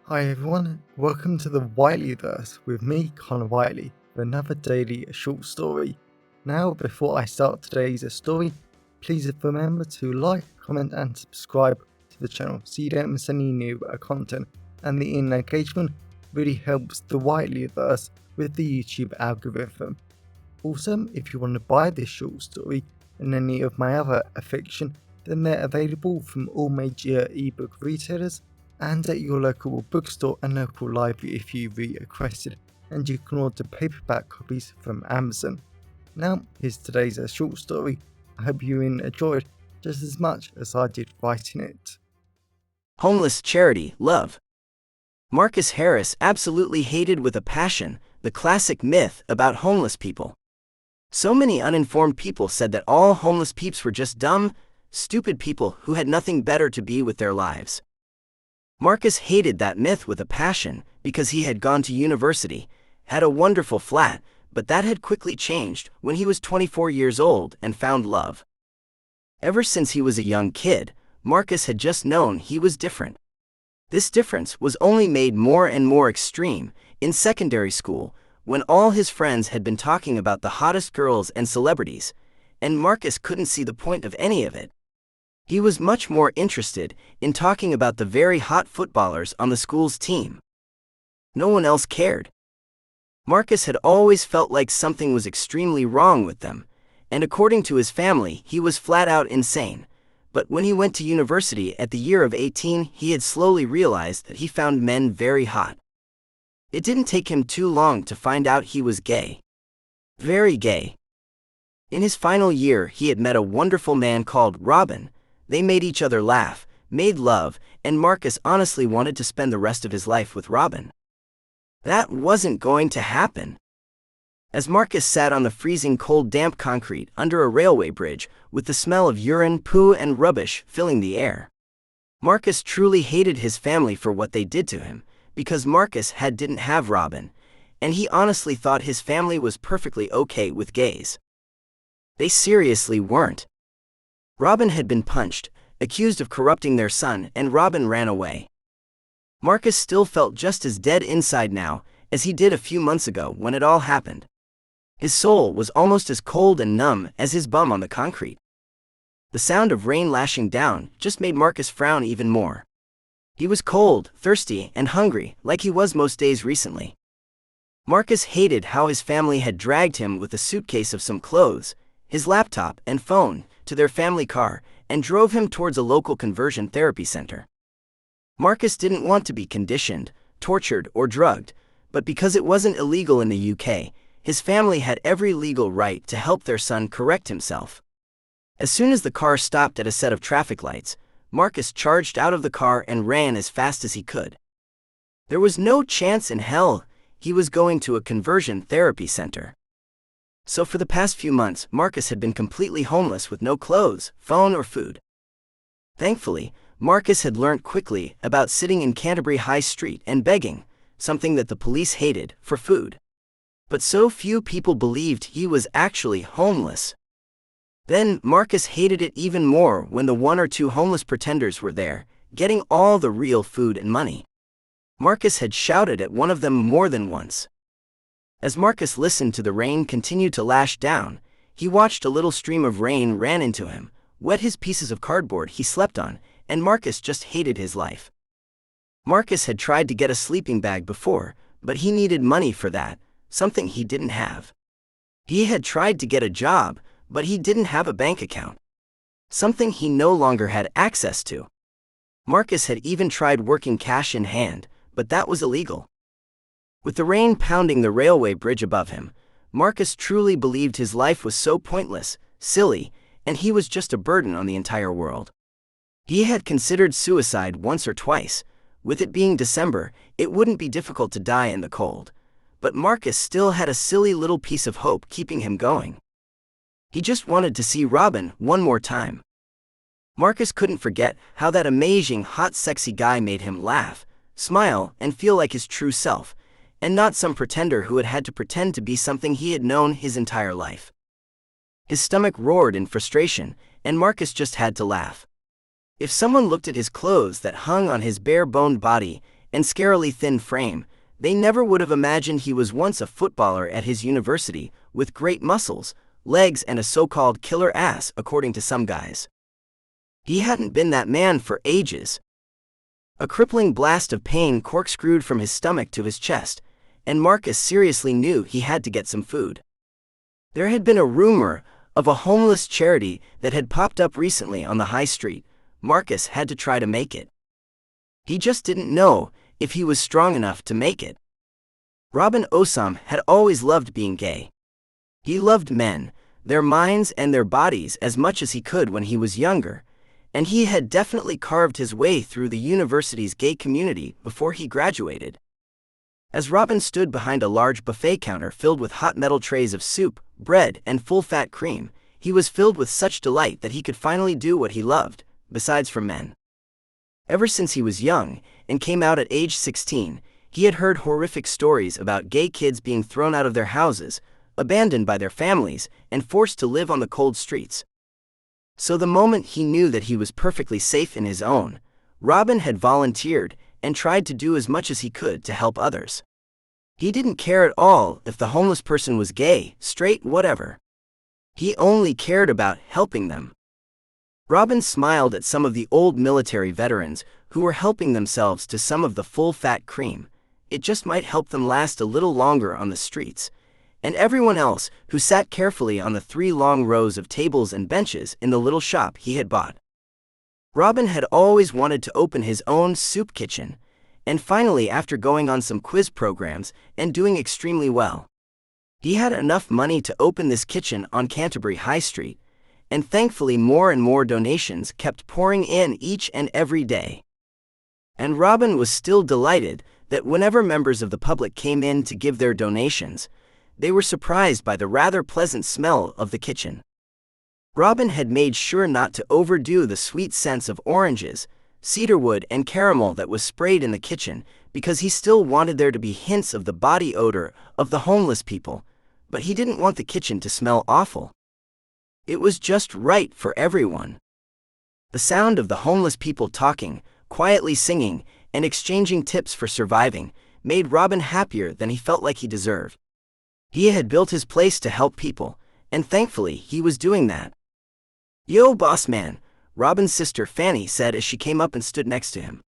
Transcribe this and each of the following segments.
Hi everyone, welcome to the Whiteleyverse with me, Connor Whiteley, for another daily short story. Now, before I start today's story, please remember to like, comment and subscribe to the channel so you don't miss any new content, and the engagement really helps the Whiteleyverse with the YouTube algorithm. Also, if you want to buy this short story and any of my other fiction, then they're available from all major ebook retailers and at your local bookstore and local library if you requested, and you can order paperback copies from Amazon. Now, here's today's short story. I hope you enjoyed just as much as I did writing it. Homeless charity, love. Marcus Harris absolutely hated with a passion the classic myth about homeless people. So many uninformed people said that all homeless peeps were just dumb, stupid people who had nothing better to be with their lives. Marcus hated that myth with a passion because he had gone to university, had a wonderful flat, but that had quickly changed when he was 24 years old and found love. Ever since he was a young kid, Marcus had just known he was different. This difference was only made more and more extreme in secondary school, when all his friends had been talking about the hottest girls and celebrities, and Marcus couldn't see the point of any of it. He was much more interested in talking about the very hot footballers on the school's team. No one else cared. Marcus had always felt like something was extremely wrong with them, and according to his family, he was flat out insane. But when he went to university at the year of 18, he had slowly realized that he found men very hot. It didn't take him too long to find out he was gay. Very gay. In his final year, he had met a wonderful man called Robin. They made each other laugh, made love, and Marcus honestly wanted to spend the rest of his life with Robin. That wasn't going to happen. As Marcus sat on the freezing cold damp concrete under a railway bridge, with the smell of urine, poo, and rubbish filling the air, Marcus truly hated his family for what they did to him, because Marcus didn't have Robin, and he honestly thought his family was perfectly okay with gays. They seriously weren't. Robin had been punched, accused of corrupting their son, and Robin ran away. Marcus still felt just as dead inside now as he did a few months ago when it all happened. His soul was almost as cold and numb as his bum on the concrete. The sound of rain lashing down just made Marcus frown even more. He was cold, thirsty, and hungry, like he was most days recently. Marcus hated how his family had dragged him with a suitcase of some clothes, his laptop and phone, to their family car, and drove him towards a local conversion therapy center. Marcus didn't want to be conditioned, tortured, or drugged, but because it wasn't illegal in the UK, his family had every legal right to help their son correct himself. As soon as the car stopped at a set of traffic lights, Marcus charged out of the car and ran as fast as he could. There was no chance in hell he was going to a conversion therapy center. So for the past few months, Marcus had been completely homeless with no clothes, phone, or food. Thankfully, Marcus had learnt quickly about sitting in Canterbury High Street and begging, something that the police hated, for food. But so few people believed he was actually homeless. Then Marcus hated it even more when the one or two homeless pretenders were there, getting all the real food and money. Marcus had shouted at one of them more than once. As Marcus listened to the rain continue to lash down, he watched a little stream of rain ran into him, wet his pieces of cardboard he slept on, and Marcus just hated his life. Marcus had tried to get a sleeping bag before, but he needed money for that, something he didn't have. He had tried to get a job, but he didn't have a bank account, something he no longer had access to. Marcus had even tried working cash in hand, but that was illegal. With the rain pounding the railway bridge above him, Marcus truly believed his life was so pointless, silly, and he was just a burden on the entire world. He had considered suicide once or twice. With it being December, it wouldn't be difficult to die in the cold. But Marcus still had a silly little piece of hope keeping him going. He just wanted to see Robin one more time. Marcus couldn't forget how that amazing, hot, sexy guy made him laugh, smile, and feel like his true self, and not some pretender who had to pretend to be something he had known his entire life. His stomach roared in frustration, and Marcus just had to laugh. If someone looked at his clothes that hung on his bare-boned body and scarily thin frame, they never would have imagined he was once a footballer at his university, with great muscles, legs and a so-called killer ass according to some guys. He hadn't been that man for ages. A crippling blast of pain corkscrewed from his stomach to his chest, and Marcus seriously knew he had to get some food. There had been a rumor of a homeless charity that had popped up recently on the high street. Marcus had to try to make it. He just didn't know if he was strong enough to make it. Robin Osam had always loved being gay. He loved men, their minds and their bodies as much as he could when he was younger, and he had definitely carved his way through the university's gay community before he graduated. As Robin stood behind a large buffet counter filled with hot metal trays of soup, bread, and full-fat cream, he was filled with such delight that he could finally do what he loved, besides for men. Ever since he was young, and came out at age 16, he had heard horrific stories about gay kids being thrown out of their houses, abandoned by their families, and forced to live on the cold streets. So the moment he knew that he was perfectly safe in his own, Robin had volunteered and tried to do as much as he could to help others. He didn't care at all if the homeless person was gay, straight, whatever. He only cared about helping them. Robin smiled at some of the old military veterans who were helping themselves to some of the full-fat cream. It just might help them last a little longer on the streets. And everyone else who sat carefully on the 3 long rows of tables and benches in the little shop he had bought. Robin had always wanted to open his own soup kitchen, and finally, after going on some quiz programs and doing extremely well, he had enough money to open this kitchen on Canterbury High Street, and thankfully more and more donations kept pouring in each and every day. And Robin was still delighted that whenever members of the public came in to give their donations, they were surprised by the rather pleasant smell of the kitchen. Robin had made sure not to overdo the sweet scents of oranges, cedarwood, and caramel that was sprayed in the kitchen, because he still wanted there to be hints of the body odor of the homeless people, but he didn't want the kitchen to smell awful. It was just right for everyone. The sound of the homeless people talking, quietly singing, and exchanging tips for surviving made Robin happier than he felt like he deserved. He had built his place to help people, and thankfully he was doing that. "Yo, boss man," Robin's sister Fanny said as she came up and stood next to him.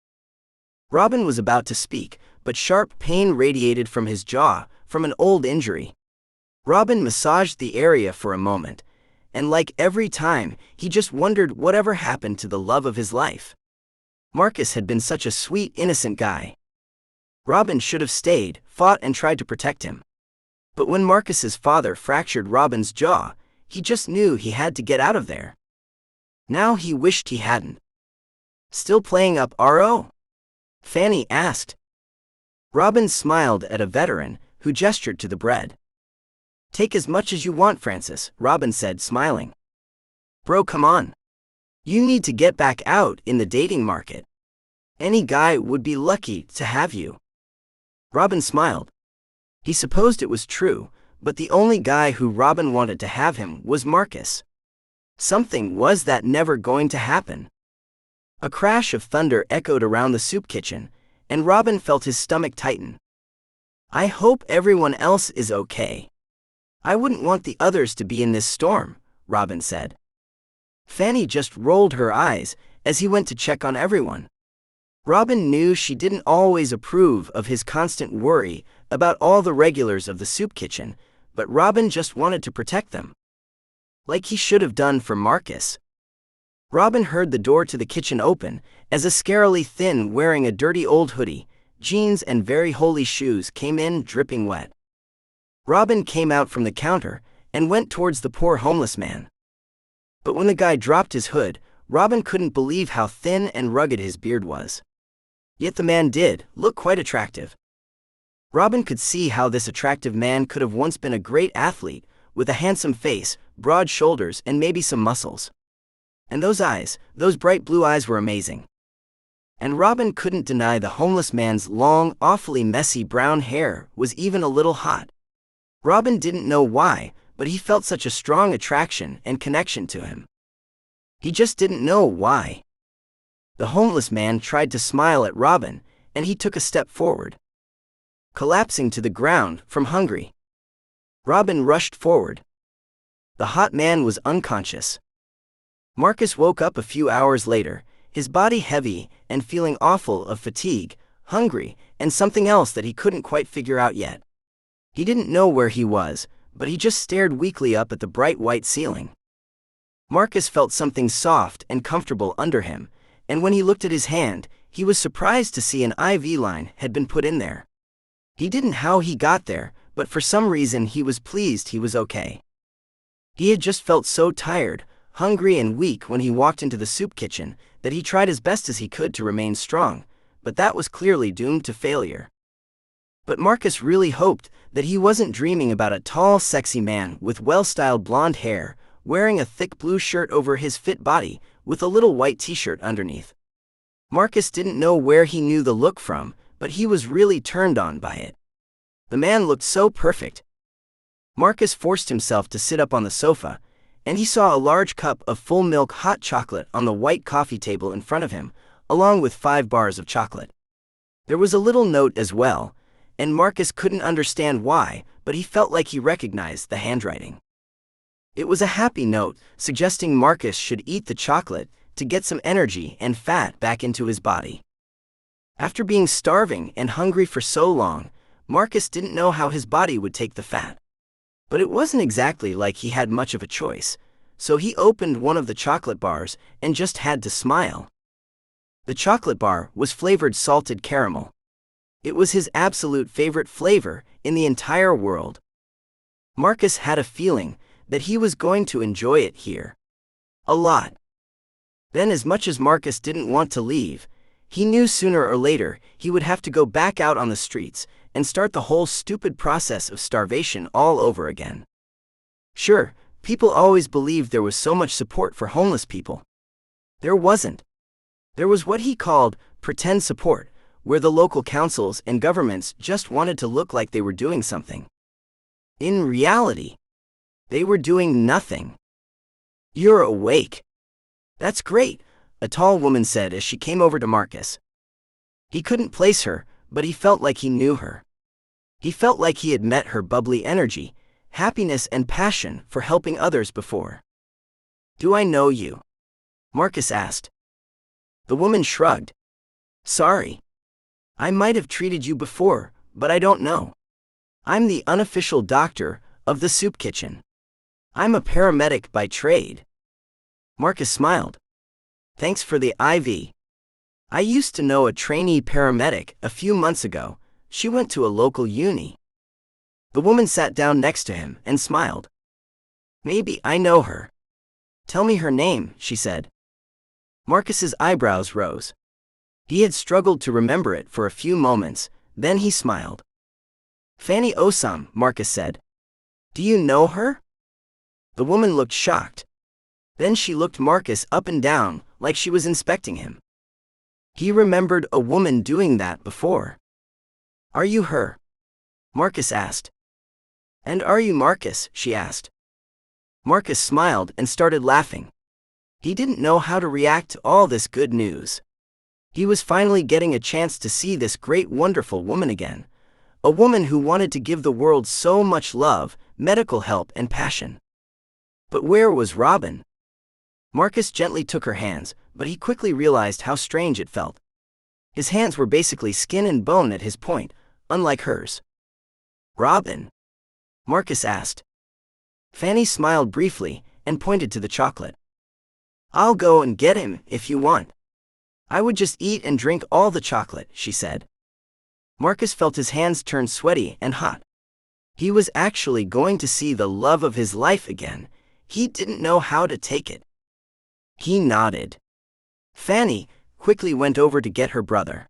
Robin was about to speak, but sharp pain radiated from his jaw, from an old injury. Robin massaged the area for a moment, and like every time, he just wondered whatever happened to the love of his life. Marcus had been such a sweet, innocent guy. Robin should have stayed, fought, and tried to protect him. But when Marcus's father fractured Robin's jaw, he just knew he had to get out of there. Now he wished he hadn't. "Still playing up RO?" Fanny asked. Robin smiled at a veteran who gestured to the bread. "Take as much as you want, Francis," Robin said, smiling. "Bro, come on. You need to get back out in the dating market. Any guy would be lucky to have you." Robin smiled. He supposed it was true, but the only guy who Robin wanted to have him was Marcus. Something was that never going to happen. A crash of thunder echoed around the soup kitchen, and Robin felt his stomach tighten. "I hope everyone else is okay. I wouldn't want the others to be in this storm," Robin said. Fanny just rolled her eyes as he went to check on everyone. Robin knew she didn't always approve of his constant worry about all the regulars of the soup kitchen, but Robin just wanted to protect them. Like he should have done for Marcus. Robin heard the door to the kitchen open as a scarily thin wearing a dirty old hoodie, jeans and very holey shoes came in dripping wet. Robin came out from the counter and went towards the poor homeless man. But when the guy dropped his hood, Robin couldn't believe how thin and rugged his beard was. Yet the man did look quite attractive. Robin could see how this attractive man could have once been a great athlete, with a handsome face, broad shoulders, and maybe some muscles. And those eyes, those bright blue eyes were amazing. And Robin couldn't deny the homeless man's long, awfully messy brown hair was even a little hot. Robin didn't know why, but he felt such a strong attraction and connection to him. He just didn't know why. The homeless man tried to smile at Robin, and he took a step forward, collapsing to the ground from hunger. Robin rushed forward. The hot man was unconscious. Marcus woke up a few hours later, his body heavy and feeling awful of fatigue, hungry, and something else that he couldn't quite figure out yet. He didn't know where he was, but he just stared weakly up at the bright white ceiling. Marcus felt something soft and comfortable under him, and when he looked at his hand, he was surprised to see an IV line had been put in there. He didn't know how he got there, but for some reason he was pleased he was okay. He had just felt so tired, hungry and weak when he walked into the soup kitchen that he tried as best as he could to remain strong, but that was clearly doomed to failure. But Marcus really hoped that he wasn't dreaming about a tall, sexy man with well-styled blonde hair, wearing a thick blue shirt over his fit body, with a little white t-shirt underneath. Marcus didn't know where he knew the look from, but he was really turned on by it. The man looked so perfect. Marcus forced himself to sit up on the sofa, and he saw a large cup of full milk hot chocolate on the white coffee table in front of him, along with 5 bars of chocolate. There was a little note as well, and Marcus couldn't understand why, but he felt like he recognized the handwriting. It was a happy note, suggesting Marcus should eat the chocolate to get some energy and fat back into his body. After being starving and hungry for so long, Marcus didn't know how his body would take the fat. But it wasn't exactly like he had much of a choice, so he opened one of the chocolate bars and just had to smile. The chocolate bar was flavored salted caramel. It was his absolute favorite flavor in the entire world. Marcus had a feeling that he was going to enjoy it here. A lot. Then, as much as Marcus didn't want to leave, he knew sooner or later he would have to go back out on the streets and start the whole stupid process of starvation all over again. Sure, people always believed there was so much support for homeless people. There wasn't. There was what he called pretend support, where the local councils and governments just wanted to look like they were doing something. In reality, they were doing nothing. "You're awake. That's great," a tall woman said as she came over to Marcus. He couldn't place her, but he felt like he knew her. He felt like he had met her bubbly energy, happiness and passion for helping others before. "Do I know you?" Marcus asked. The woman shrugged. "Sorry. I might have treated you before, but I don't know. I'm the unofficial doctor of the soup kitchen. I'm a paramedic by trade." Marcus smiled. "Thanks for the IV. I used to know a trainee paramedic a few months ago. She went to a local uni." The woman sat down next to him and smiled. "Maybe I know her. Tell me her name," she said. Marcus's eyebrows rose. He had struggled to remember it for a few moments, then he smiled. "Fanny Osam," Marcus said. "Do you know her?" The woman looked shocked. Then she looked Marcus up and down like she was inspecting him. He remembered a woman doing that before. "Are you her?" Marcus asked. "And are you Marcus?" she asked. Marcus smiled and started laughing. He didn't know how to react to all this good news. He was finally getting a chance to see this great, wonderful woman again. A woman who wanted to give the world so much love, medical help, and passion. But where was Robin? Marcus gently took her hands, but he quickly realized how strange it felt. His hands were basically skin and bone at his point, unlike hers. "Robin?" Marcus asked. Fanny smiled briefly and pointed to the chocolate. "I'll go and get him if you want. I would just eat and drink all the chocolate," she said. Marcus felt his hands turn sweaty and hot. He was actually going to see the love of his life again. He didn't know how to take it. He nodded. Fanny quickly went over to get her brother.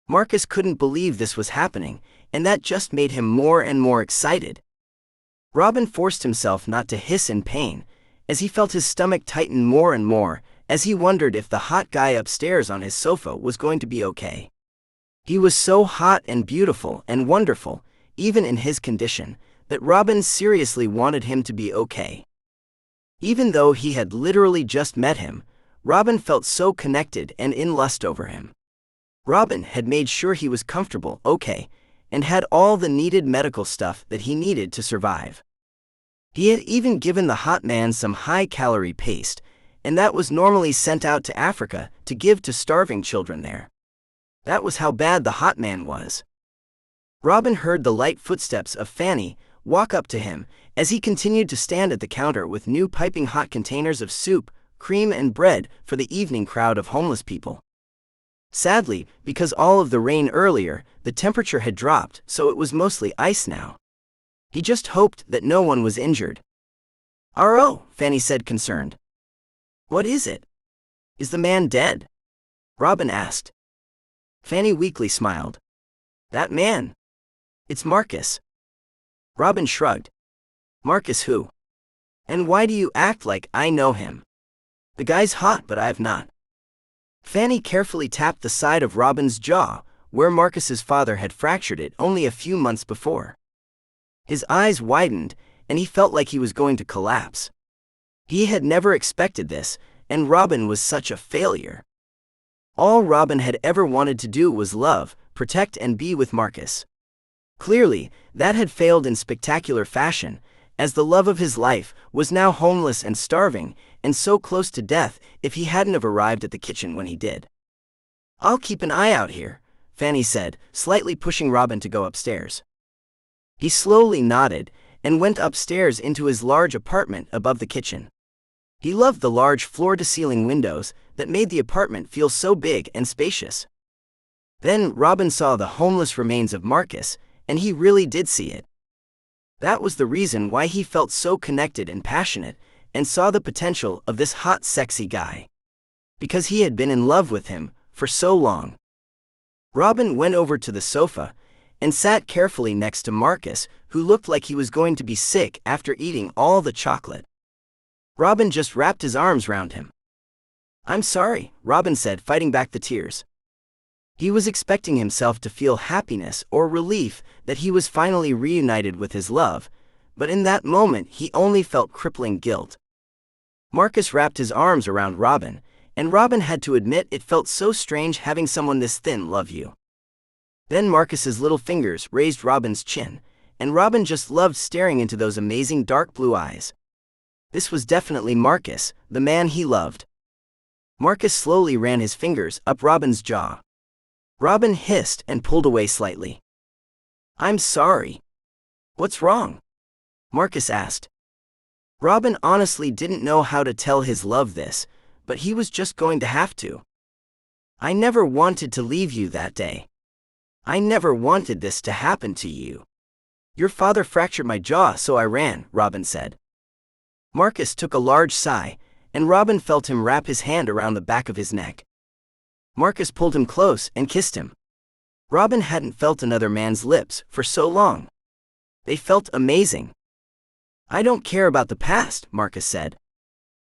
Marcus couldn't believe this was happening, and that just made him more and more excited. Robin forced himself not to hiss in pain, as he felt his stomach tighten more and more, as he wondered if the hot guy upstairs on his sofa was going to be okay. He was so hot and beautiful and wonderful, even in his condition, that Robin seriously wanted him to be okay. Even though he had literally just met him, Robin felt so connected and in lust over him. Robin had made sure he was comfortable, okay, and had all the needed medical stuff that he needed to survive. He had even given the hot man some high-calorie paste, and that was normally sent out to Africa to give to starving children there. That was how bad the hot man was. Robin heard the light footsteps of Fanny walk up to him as he continued to stand at the counter with new piping hot containers of soup, cream, and bread for the evening crowd of homeless people. Sadly, because all of the rain earlier, the temperature had dropped, so it was mostly ice now. He just hoped that no one was injured. "Oh," Fanny said, concerned. "What is it? Is the man dead?" Robin asked. Fanny weakly smiled. "That man? It's Marcus." Robin shrugged. "Marcus who? And why do you act like I know him? The guy's hot, but I've not." Fanny carefully tapped the side of Robin's jaw, where Marcus's father had fractured it only a few months before. His eyes widened, and he felt like he was going to collapse. He had never expected this, and Robin was such a failure. All Robin had ever wanted to do was love, protect, and be with Marcus. Clearly, that had failed in spectacular fashion, as the love of his life was now homeless and starving, and so close to death if he hadn't have arrived at the kitchen when he did. "I'll keep an eye out here," Fanny said, slightly pushing Robin to go upstairs. He slowly nodded and went upstairs into his large apartment above the kitchen. He loved the large floor-to-ceiling windows that made the apartment feel so big and spacious. Then Robin saw the homeless remains of Marcus, and he really did see it. That was the reason why he felt so connected and passionate, and saw the potential of this hot, sexy guy. Because he had been in love with him for so long. Robin went over to the sofa and sat carefully next to Marcus, who looked like he was going to be sick after eating all the chocolate. Robin just wrapped his arms round him. "I'm sorry," Robin said, fighting back the tears. He was expecting himself to feel happiness or relief that he was finally reunited with his love, but in that moment he only felt crippling guilt. Marcus wrapped his arms around Robin, and Robin had to admit it felt so strange having someone this thin love you. Then Marcus's little fingers raised Robin's chin, and Robin just loved staring into those amazing dark blue eyes. This was definitely Marcus, the man he loved. Marcus slowly ran his fingers up Robin's jaw. Robin hissed and pulled away slightly. "I'm sorry." "What's wrong?" Marcus asked. Robin honestly didn't know how to tell his love this, but he was just going to have to. "I never wanted to leave you that day. I never wanted this to happen to you. Your father fractured my jaw, so I ran," Robin said. Marcus took a large sigh, and Robin felt him wrap his hand around the back of his neck. Marcus pulled him close and kissed him. Robin hadn't felt another man's lips for so long. They felt amazing. "I don't care about the past," Marcus said.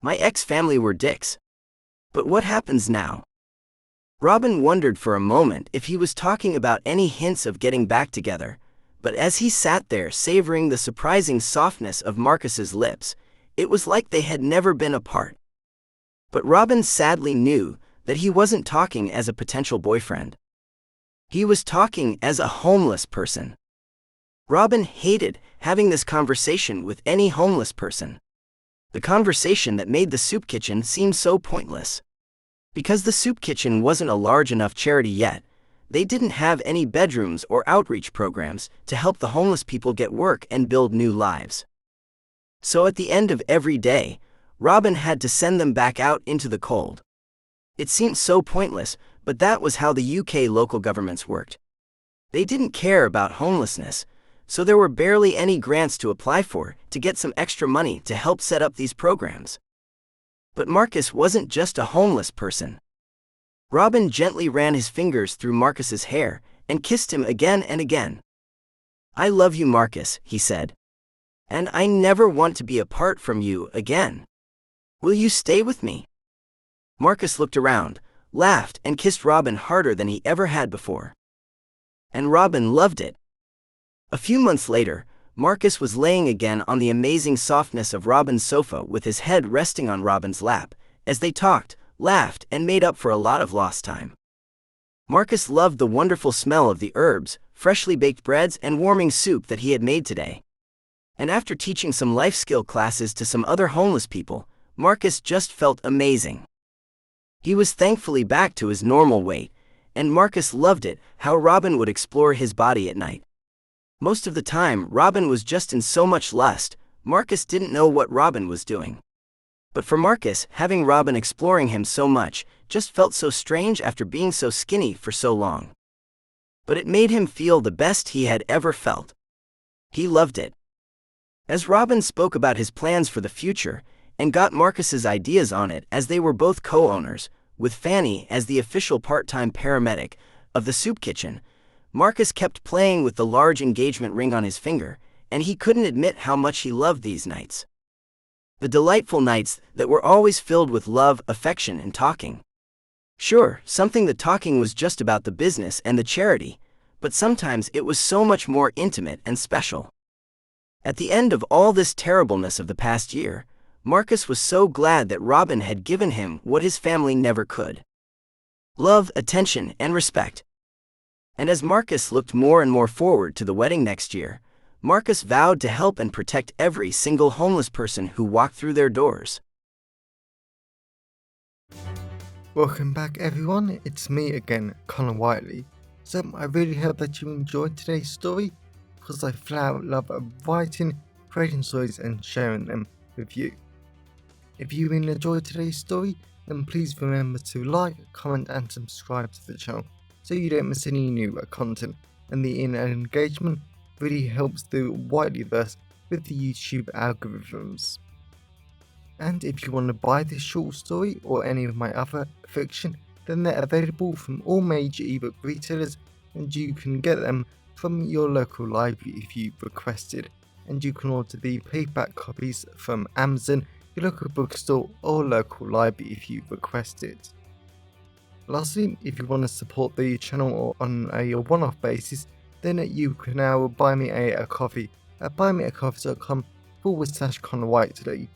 "My ex-family were dicks. But what happens now?" Robin wondered for a moment if he was talking about any hints of getting back together, but as he sat there savoring the surprising softness of Marcus's lips, it was like they had never been apart. But Robin sadly knew that he wasn't talking as a potential boyfriend. He was talking as a homeless person. Robin hated having this conversation with any homeless person. The conversation that made the soup kitchen seem so pointless. Because the soup kitchen wasn't a large enough charity yet, they didn't have any bedrooms or outreach programs to help the homeless people get work and build new lives. So at the end of every day, Robin had to send them back out into the cold. It seemed so pointless, but that was how the UK local governments worked. They didn't care about homelessness, so there were barely any grants to apply for to get some extra money to help set up these programs. But Marcus wasn't just a homeless person. Robin gently ran his fingers through Marcus's hair and kissed him again and again. "I love you, Marcus," he said. "And I never want to be apart from you again. Will you stay with me?" Marcus looked around, laughed, and kissed Robin harder than he ever had before. And Robin loved it. A few months later, Marcus was laying again on the amazing softness of Robin's sofa with his head resting on Robin's lap, as they talked, laughed, and made up for a lot of lost time. Marcus loved the wonderful smell of the herbs, freshly baked breads, and warming soup that he had made today. And after teaching some life skill classes to some other homeless people, Marcus just felt amazing. He was thankfully back to his normal weight, and Marcus loved it how Robin would explore his body at night. Most of the time, Robin was just in so much lust, Marcus didn't know what Robin was doing. But for Marcus, having Robin exploring him so much just felt so strange after being so skinny for so long. But it made him feel the best he had ever felt. He loved it. As Robin spoke about his plans for the future, and got Marcus's ideas on it as they were both co-owners, with Fanny as the official part-time paramedic of the soup kitchen, Marcus kept playing with the large engagement ring on his finger, and he couldn't admit how much he loved these nights. The delightful nights that were always filled with love, affection, and talking. Sure, something the talking was just about the business and the charity, but sometimes it was so much more intimate and special. At the end of all this terribleness of the past year, Marcus was so glad that Robin had given him what his family never could. Love, attention, and respect. And as Marcus looked more and more forward to the wedding next year, Marcus vowed to help and protect every single homeless person who walked through their doors. Welcome back everyone, it's me again, Connor Whiteley. So I really hope that you enjoyed today's story, because I flat out love writing, creating stories and sharing them with you. If you really enjoyed today's story, then please remember to like, comment and subscribe to the channel so you don't miss any new content, and the engagement really helps the Whiteleyverse with the YouTube algorithms. And if you want to buy this short story or any of my other fiction, then they're available from all major ebook retailers, and you can get them from your local library if you requested, and you can order the paperback copies from Amazon, your local bookstore or local library if you request it. Lastly, if you want to support the channel on a one-off basis, then you can now buy me a coffee at buymeacoffee.com/Connor Whiteley.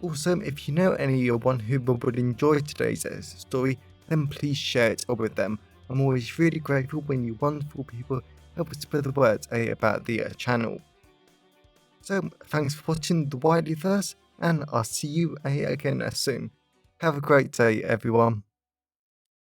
Also, if you know anyone who would enjoy today's story, then please share it with them. I'm always really grateful when you wonderful people help spread the word about the channel. So, thanks for watching the Whiteleyverse, and I'll see you again soon. Have a great day, everyone.